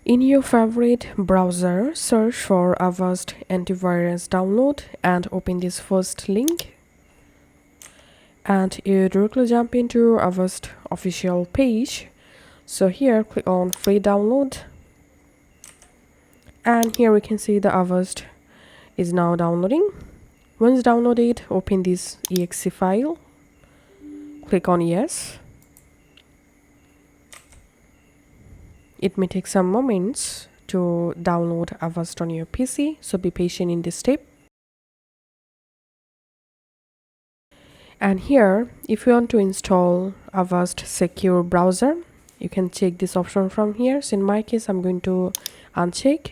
In your favorite browser, search for Avast Antivirus download and open this first link. And you directly jump into Avast official page. So here, click on free download. And here we can see the Avast is now downloading. Once downloaded, open this exe file. Click on yes. It may take some moments to download Avast on your PC, so be patient in this step. And here, if you want to install Avast secure browser, you can check this option from here. So in my case, I'm going to uncheck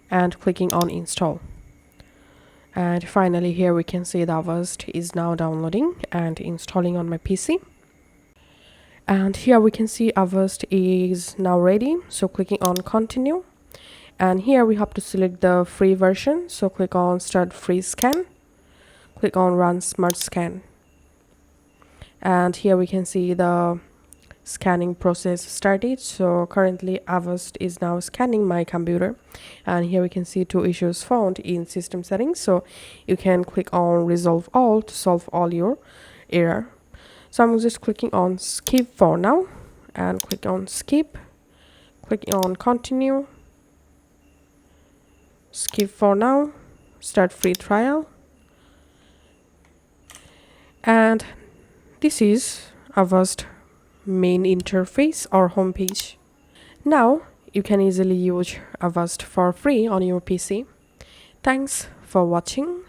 and clicking on install. And finally here we can see the Avast is now downloading and installing on my PC. And here we can see Avast is now ready, so clicking on continue. And here we have to select the free version, so click on start free scan, click on run smart scan. And here we can see the scanning process started. So currently Avast is now scanning my computer, and here we can see 2 issues found in system settings, so you can click on resolve all to solve all your error. So I'm just clicking on skip for now and click on skip, clicking on continue, skip for now, start free trial. And this is Avast main interface or homepage. Now you can easily use Avast for free on your PC. Thanks for watching.